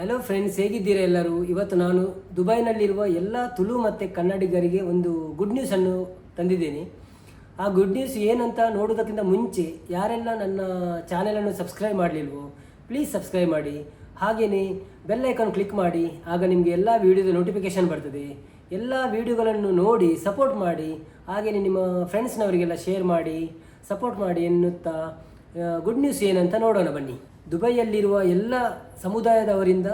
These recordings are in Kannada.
ಹಲೋ ಫ್ರೆಂಡ್ಸ್, ಹೇಗಿದ್ದೀರಾ ಎಲ್ಲರೂ? ಇವತ್ತು ನಾನು ದುಬೈನಲ್ಲಿರುವ ಎಲ್ಲ ತುಳು ಮತ್ತು ಕನ್ನಡಿಗರಿಗೆ ಒಂದು ಗುಡ್ ನ್ಯೂಸನ್ನು ತಂದಿದ್ದೇನೆ. ಆ ಗುಡ್ ನ್ಯೂಸ್ ಏನಂತ ನೋಡೋದಕ್ಕಿಂತ ಮುಂಚೆ ಯಾರೆಲ್ಲ ನನ್ನ ಚಾನೆಲನ್ನು ಸಬ್ಸ್ಕ್ರೈಬ್ ಮಾಡಲಿಲ್ವೋ ಪ್ಲೀಸ್ ಸಬ್ಸ್ಕ್ರೈಬ್ ಮಾಡಿ. ಹಾಗೆಯೇ ಬೆಲ್ ಐಕಾನ್ ಕ್ಲಿಕ್ ಮಾಡಿ, ಆಗ ನಿಮಗೆ ಎಲ್ಲ ವೀಡಿಯೋದ ನೋಟಿಫಿಕೇಷನ್ ಬರ್ತದೆ. ಎಲ್ಲ ವೀಡಿಯೋಗಳನ್ನು ನೋಡಿ ಸಪೋರ್ಟ್ ಮಾಡಿ. ಹಾಗೆಯೇ ನಿಮ್ಮ ಫ್ರೆಂಡ್ಸ್ನವರಿಗೆಲ್ಲ ಶೇರ್ ಮಾಡಿ, ಸಪೋರ್ಟ್ ಮಾಡಿ ಎನ್ನುತ್ತಾ ಗುಡ್ ನ್ಯೂಸ್ ಏನಂತ ನೋಡೋಣ ಬನ್ನಿ. ದುಬೈಯಲ್ಲಿರುವ ಎಲ್ಲ ಸಮುದಾಯದವರಿಂದ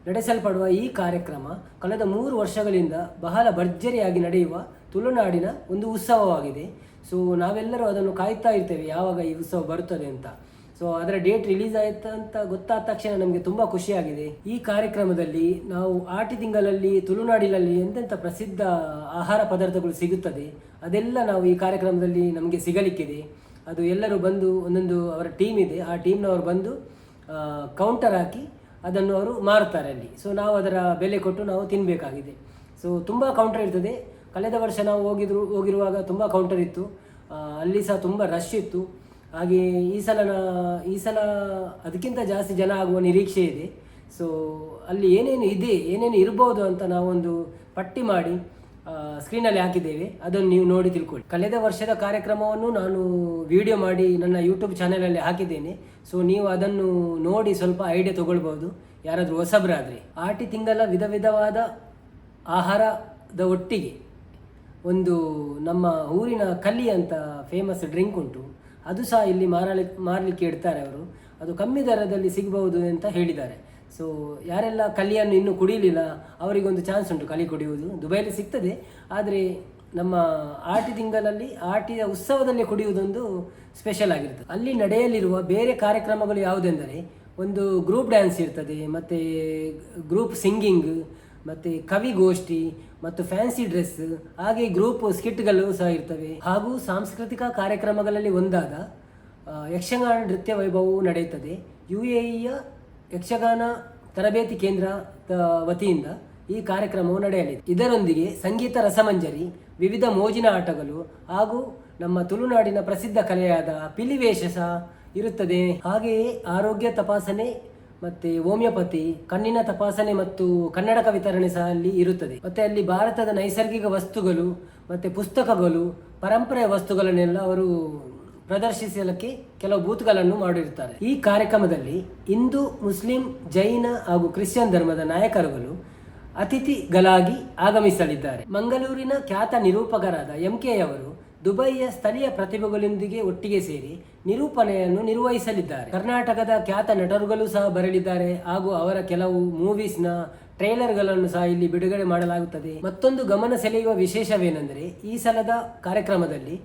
ನಡೆಸಲ್ಪಡುವ ಈ ಕಾರ್ಯಕ್ರಮ ಕಳೆದ 3 ವರ್ಷಗಳಿಂದ ಬಹಳ ಭರ್ಜರಿಯಾಗಿ ನಡೆಯುವ ತುಳುನಾಡಿನ ಒಂದು ಉತ್ಸವವಾಗಿದೆ. ಸೊ ನಾವೆಲ್ಲರೂ ಅದನ್ನು ಕಾಯ್ತಾ ಇರ್ತೇವೆ, ಯಾವಾಗ ಈ ಉತ್ಸವ ಬರುತ್ತದೆ ಅಂತ. ಸೊ ಅದರ ಡೇಟ್ ರಿಲೀಸ್ ಆಯ್ತು ಅಂತ ಗೊತ್ತಾದ ತಕ್ಷಣ ನಮಗೆ ತುಂಬ ಖುಷಿಯಾಗಿದೆ. ಈ ಕಾರ್ಯಕ್ರಮದಲ್ಲಿ ನಾವು ಆಟಿ ತಿಂಗಳಲ್ಲಿ ತುಳುನಾಡಿನಲ್ಲಿ ಎಂತೆಂಥ ಪ್ರಸಿದ್ಧ ಆಹಾರ ಪದಾರ್ಥಗಳು ಸಿಗುತ್ತದೆ ಅದೆಲ್ಲ ನಾವು ಈ ಕಾರ್ಯಕ್ರಮದಲ್ಲಿ ನಮಗೆ ಸಿಗಲಿಕ್ಕಿದೆ. ಅದು ಎಲ್ಲರೂ ಬಂದು ಒಂದೊಂದು ಅವರ ಟೀಮ್ ಇದೆ, ಆ ಟೀಮ್ನವರು ಬಂದು ಕೌಂಟರ್ ಹಾಕಿ ಅದನ್ನು ಅವರು ಮಾರುತ್ತಾರೆ ಅಲ್ಲಿ. ಸೊ ನಾವು ಅದರ ಬೆಲೆ ಕೊಟ್ಟು ನಾವು ತಿನ್ನಬೇಕಾಗಿದೆ. ಸೊ ತುಂಬ ಕೌಂಟರ್ ಇರ್ತದೆ. ಕಳೆದ ವರ್ಷ ನಾವು ಹೋಗಿರುವಾಗ ತುಂಬ ಕೌಂಟರ್ ಇತ್ತು, ಅಲ್ಲಿ ಸಹ ತುಂಬ ರಶ್ ಇತ್ತು. ಹಾಗೆ ಈ ಸಲ ಅದಕ್ಕಿಂತ ಜಾಸ್ತಿ ಜನ ಆಗುವ ನಿರೀಕ್ಷೆ ಇದೆ. ಸೊ ಅಲ್ಲಿ ಏನೇನು ಇರ್ಬೋದು ಅಂತ ನಾವೊಂದು ಪಟ್ಟಿ ಮಾಡಿ ಸ್ಕ್ರೀನಲ್ಲಿ ಹಾಕಿದ್ದೇವೆ, ಅದನ್ನು ನೀವು ನೋಡಿ ತಿಳ್ಕೊಳ್ಳಿ. ಕಳೆದ ವರ್ಷದ ಕಾರ್ಯಕ್ರಮವನ್ನು ನಾನು ವಿಡಿಯೋ ಮಾಡಿ ನನ್ನ ಯೂಟ್ಯೂಬ್ ಚಾನೆಲಲ್ಲಿ ಹಾಕಿದ್ದೇನೆ. ಸೊ ನೀವು ಅದನ್ನು ನೋಡಿ ಸ್ವಲ್ಪ ಐಡಿಯಾ ತಗೊಳ್ಬೋದು, ಯಾರಾದರೂ ಹೊಸಬರಾದರೆ. ಆಟಿ ತಿಂಗಳ ವಿಧವಾದ ಆಹಾರದ ಒಟ್ಟಿಗೆ ಒಂದು ನಮ್ಮ ಊರಿನ ಕಲಿ ಅಂತ ಫೇಮಸ್ ಡ್ರಿಂಕ್ ಉಂಟು, ಅದು ಸಹ ಇಲ್ಲಿ ಮಾರಲಿಕ್ಕೆ ಇಡ್ತಾರೆ ಅವರು. ಅದು ಕಮ್ಮಿ ದರದಲ್ಲಿ ಸಿಗಬಹುದು ಅಂತ ಹೇಳಿದ್ದಾರೆ. ಸೊ ಯಾರೆಲ್ಲ ಕಲಿಯನ್ನು ಇನ್ನೂ ಕುಡಿಯಲಿಲ್ಲ ಅವರಿಗೊಂದು ಚಾನ್ಸ್ ಉಂಟು ಕಲಿ ಕುಡಿಯುವುದು. ದುಬೈಯಲ್ಲಿ ಸಿಗ್ತದೆ, ಆದರೆ ನಮ್ಮ ಆಟಿ ತಿಂಗಳಲ್ಲಿ ಆಟಿಯ ಉತ್ಸವದಲ್ಲಿ ಕುಡಿಯುವುದೊಂದು ಸ್ಪೆಷಲ್ ಆಗಿರ್ತದೆ. ಅಲ್ಲಿ ನಡೆಯಲಿರುವ ಬೇರೆ ಕಾರ್ಯಕ್ರಮಗಳು ಯಾವುದೆಂದರೆ ಒಂದು ಗ್ರೂಪ್ ಡ್ಯಾನ್ಸ್ ಇರ್ತದೆ, ಮತ್ತು ಗ್ರೂಪ್ ಸಿಂಗಿಂಗ್, ಮತ್ತು ಕವಿಗೋಷ್ಠಿ, ಮತ್ತು ಫ್ಯಾನ್ಸಿ ಡ್ರೆಸ್, ಹಾಗೆ ಗ್ರೂಪ್ ಸ್ಕಿಟ್ಗಳು ಸಹ ಇರ್ತವೆ. ಹಾಗೂ ಸಾಂಸ್ಕೃತಿಕ ಕಾರ್ಯಕ್ರಮಗಳಲ್ಲಿ ಒಂದಾದ ಯಕ್ಷಗಾನ ನೃತ್ಯ ವೈಭವವು ನಡೆಯುತ್ತದೆ. UAEಯ ಯಕ್ಷಗಾನ ತರಬೇತಿ ಕೇಂದ್ರದ ವತಿಯಿಂದ ಈ ಕಾರ್ಯಕ್ರಮವು ನಡೆಯಲಿದೆ. ಇದರೊಂದಿಗೆ ಸಂಗೀತ ರಸಮಂಜರಿ, ವಿವಿಧ ಮೋಜಿನ ಆಟಗಳು ಹಾಗೂ ನಮ್ಮ ತುಳುನಾಡಿನ ಪ್ರಸಿದ್ಧ ಕಲೆಯಾದ ಪಿಲಿವೇಷ ಸಹ ಇರುತ್ತದೆ. ಹಾಗೆಯೇ ಆರೋಗ್ಯ ತಪಾಸಣೆ ಮತ್ತು ಹೋಮಿಯೋಪತಿ, ಕಣ್ಣಿನ ತಪಾಸಣೆ ಮತ್ತು ಕನ್ನಡಕ ವಿತರಣೆ ಸಹ ಅಲ್ಲಿ ಇರುತ್ತದೆ. ಮತ್ತು ಅಲ್ಲಿ ಭಾರತದ ನೈಸರ್ಗಿಕ ವಸ್ತುಗಳು ಮತ್ತು ಪುಸ್ತಕಗಳು, ಪರಂಪರೆಯ ವಸ್ತುಗಳನ್ನೆಲ್ಲ ಅವರು ಪ್ರದರ್ಶಿಸಲಿಕ್ಕೆ ಕೆಲವು ಬೂತ್ಗಳನ್ನು ಮಾಡಿರುತ್ತಾರೆ. ಈ ಕಾರ್ಯಕ್ರಮದಲ್ಲಿ ಹಿಂದೂ, ಮುಸ್ಲಿಂ, ಜೈನ ಹಾಗೂ ಕ್ರಿಶ್ಚಿಯನ್ ಧರ್ಮದ ನಾಯಕರುಗಳು ಅತಿಥಿಗಳಾಗಿ ಆಗಮಿಸಲಿದ್ದಾರೆ. ಮಂಗಳೂರಿನ ಖ್ಯಾತ ನಿರೂಪಕರಾದ MK ಅವರು ದುಬೈಯ ಸ್ಥಳೀಯ ಪ್ರತಿಭೆಗಳೊಂದಿಗೆ ಒಟ್ಟಿಗೆ ಸೇರಿ ನಿರೂಪಣೆಯನ್ನು ನಿರ್ವಹಿಸಲಿದ್ದಾರೆ. ಕರ್ನಾಟಕದ ಖ್ಯಾತ ನಟರುಗಳು ಸಹ ಬರಲಿದ್ದಾರೆ, ಹಾಗೂ ಅವರ ಕೆಲವು ಮೂವೀಸ್ನ ಟ್ರೈಲರ್ಗಳನ್ನು ಸಹ ಇಲ್ಲಿ ಬಿಡುಗಡೆ ಮಾಡಲಾಗುತ್ತದೆ. ಮತ್ತೊಂದು ಗಮನ ಸೆಳೆಯುವ ವಿಶೇಷವೇನೆಂದರೆ ಈ ಸಲದ ಕಾರ್ಯಕ್ರಮದಲ್ಲಿ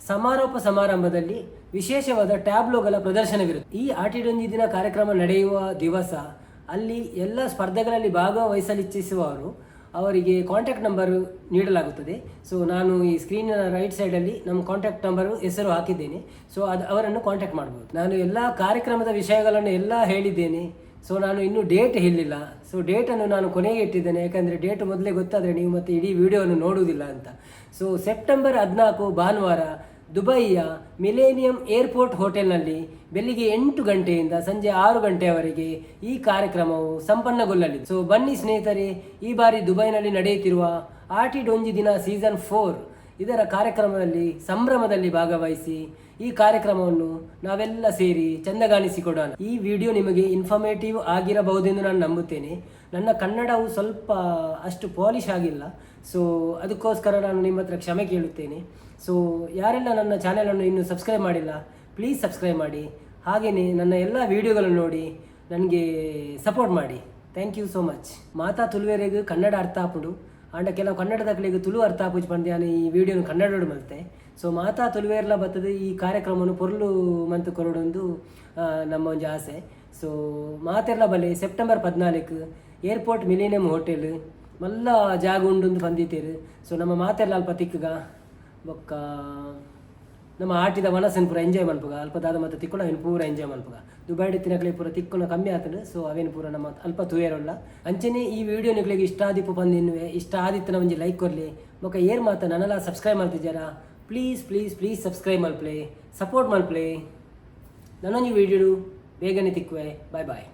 ಸಮಾರೋಪ ಸಮಾರಂಭದಲ್ಲಿ ವಿಶೇಷವಾದ ಟ್ಯಾಬ್ಲೋಗಳ ಪ್ರದರ್ಶನವಿರುತ್ತೆ. ಈ ಆಟಿಡೊಂಜಿ ದಿನ ಕಾರ್ಯಕ್ರಮ ನಡೆಯುವ ದಿವಸ ಅಲ್ಲಿ ಎಲ್ಲ ಸ್ಪರ್ಧೆಗಳಲ್ಲಿ ಭಾಗವಹಿಸಲಿಚ್ಛಿಸುವವರು ಅವರಿಗೆ ಕಾಂಟ್ಯಾಕ್ಟ್ ನಂಬರ್ ನೀಡಲಾಗುತ್ತದೆ. ಸೊ ನಾನು ಈ ಸ್ಕ್ರೀನಿನ ರೈಟ್ ಸೈಡಲ್ಲಿ ನಮ್ಮ ಕಾಂಟ್ಯಾಕ್ಟ್ ನಂಬರು ಹೆಸರು ಹಾಕಿದ್ದೇನೆ. ಸೊ ಅವರನ್ನು ಕಾಂಟ್ಯಾಕ್ಟ್ ಮಾಡ್ಬೋದು. ನಾನು ಎಲ್ಲ ಕಾರ್ಯಕ್ರಮದ ವಿಷಯಗಳನ್ನು ಎಲ್ಲ ಹೇಳಿದ್ದೇನೆ. ಸೊ ನಾನು ಇನ್ನೂ ಡೇಟ್ ಹೇಳಿಲ್ಲ. ಸೊ ಡೇಟನ್ನು ನಾನು ಕೊನೆಗೆ ಇಟ್ಟಿದ್ದೇನೆ, ಯಾಕಂದರೆ ಡೇಟ್ ಮೊದಲೇ ಗೊತ್ತಾದರೆ ನೀವು ಮತ್ತೆ ಇಡೀ ವಿಡಿಯೋವನ್ನು ನೋಡುವುದಿಲ್ಲ ಅಂತ. ಸೊ ಸೆಪ್ಟೆಂಬರ್ 14 ಭಾನುವಾರ ದುಬೈಯ ಮಿಲೇನಿಯಂ ಏರ್ಪೋರ್ಟ್ ಹೋಟೆಲ್ನಲ್ಲಿ ಬೆಳಿಗ್ಗೆ 8 ಗಂಟೆಯಿಂದ ಸಂಜೆ 6 ಗಂಟೆಯವರೆಗೆ ಈ ಕಾರ್ಯಕ್ರಮವು ಸಂಪನ್ನಗೊಳ್ಳಲಿದೆ. ಸೊ ಬನ್ನಿ ಸ್ನೇಹಿತರೆ, ಈ ಬಾರಿ ದುಬೈನಲ್ಲಿ ನಡೆಯುತ್ತಿರುವ ಆಟಿ ಡೊಂಜಿ ದಿನ ಸೀಸನ್ 4 ಇದರ ಕಾರ್ಯಕ್ರಮದಲ್ಲಿ ಸಂಭ್ರಮದಲ್ಲಿ ಭಾಗವಹಿಸಿ ಈ ಕಾರ್ಯಕ್ರಮವನ್ನು ನಾವೆಲ್ಲ ಸೇರಿ ಚಂದಗಾಣಿಸಿಕೊಡೋಣ. ಈ ವಿಡಿಯೋ ನಿಮಗೆ ಇನ್ಫಾರ್ಮೇಟಿವ್ ಆಗಿರಬಹುದೆಂದು ನಾನು ನಂಬುತ್ತೇನೆ. ನನ್ನ ಕನ್ನಡವು ಸ್ವಲ್ಪ ಅಷ್ಟು ಪಾಲಿಶ್ ಆಗಿಲ್ಲ, ಸೊ ಅದಕ್ಕೋಸ್ಕರ ನಾನು ನಿಮ್ಮ ಹತ್ರ ಕ್ಷಮೆ ಕೇಳುತ್ತೇನೆ. ಸೊ ಯಾರೆಲ್ಲ ನನ್ನ ಚಾನೆಲನ್ನು ಇನ್ನೂ ಸಬ್ಸ್ಕ್ರೈಬ್ ಮಾಡಿಲ್ಲ ಪ್ಲೀಸ್ ಸಬ್ಸ್ಕ್ರೈಬ್ ಮಾಡಿ. ಹಾಗೆಯೇ ನನ್ನ ಎಲ್ಲ ವಿಡಿಯೋಗಳನ್ನು ನೋಡಿ ನನಗೆ ಸಪೋರ್ಟ್ ಮಾಡಿ. Thank you so much. ಮಾತಾ ತುಳುವೆರೆಗೂ ಕನ್ನಡ ಅರ್ಥ ಆಪುಡು ಆಂಡ ಕೆಲವು ಕನ್ನಡದಕ್ಕಳಿಗೆ ತುಳು ಅರ್ಥ ಆಪುಜಿ ಪಂದ್ಯಾನು ಈ ವಿಡಿಯೋನು ಕನ್ನಡೋಡು ಮಲ್ತೆ. ಸೊ ಮಾತಾ ತುಳುವೆರ್ಲ ಬರ್ತದೆ ಈ ಕಾರ್ಯಕ್ರಮವನ್ನು ಪೊರ್ಲು ಮಂತ್ ಕೊರಡೊಂದು ನಮ್ಮ ಒಂದು ಆಸೆ. ಸೊ ಮಾತೆರ್ಲ ಬಲೆ ಸೆಪ್ಟೆಂಬರ್ 14 ಏರ್ಪೋರ್ಟ್ ಮಿಲೇನಿಯಂ ಹೋಟೆಲ್ ಮಲ್ಲ ಜಾಗ ಉಂಡು ಬಂದಿತ್ತೇರು. ಸೊ ನಮ್ಮ ಮಾತೆರ್ಲ ಅಲ್ಪ ತಿಕ್ಕಗ ಬೊಕ್ಕ ನಮ್ಮ ಆಟಿದ ಮನಸ್ಸನ್ನು ಪೂರ ಎಂಜಾಯ್ ಮನ್ಪುಗ, ಅಲ್ಪದಾದ ಮತ್ತು ತಿಕ್ಕೊಂಡು ಅವೇನು ಪೂರ ಎಂಜಾಯ್ ಮನ್ಪುಗ. ದುಬೈ ತಿನ್ನಕ್ಲೆ ಪೂರ ತಿಕ್ಕೊಂಡು ಕಮ್ಮಿ ಆಗ್ತದೆ. ಸೊ ಅವೇನು ಪೂರ ನಮ್ಮ ಅಲ್ಪ ತುಯರಲ್ಲ ಅಂಚನೆ. ಈ ವಿಡಿಯೋ ನಿಕ್ಲಿಗೆ ಇಷ್ಟ ಆದಿಪ್ಪು ಬಂದಿನ್ನುವೆ, ಇಷ್ಟ ಆದಿತ್ತು ಒಂಜಿ ಲೈಕ್ ಕೊರಲಿ ಬೊಕ್ಕ ಏರ್ ಮಾತ ನನ್ನೆಲ್ಲ ಸಬ್ಸ್ಕ್ರೈಬ್ ಮಾಡ್ತಿದ್ದಾರ. ಪ್ಲೀಸ್ ಪ್ಲೀಸ್ ಪ್ಲೀಸ್ ಸಬ್ಸ್ಕ್ರೈಬ್ ಮಲ್ಪ್ಲೆ, ಸಪೋರ್ಟ್ ಮಲ್ಪ್ಲೆ. ನನ್ನೊಂದು ವಿಡಿಯೋ ಬೇಗನೆ ತಿಕ್ಕುವೆ. ಬಾಯ್ ಬಾಯ್.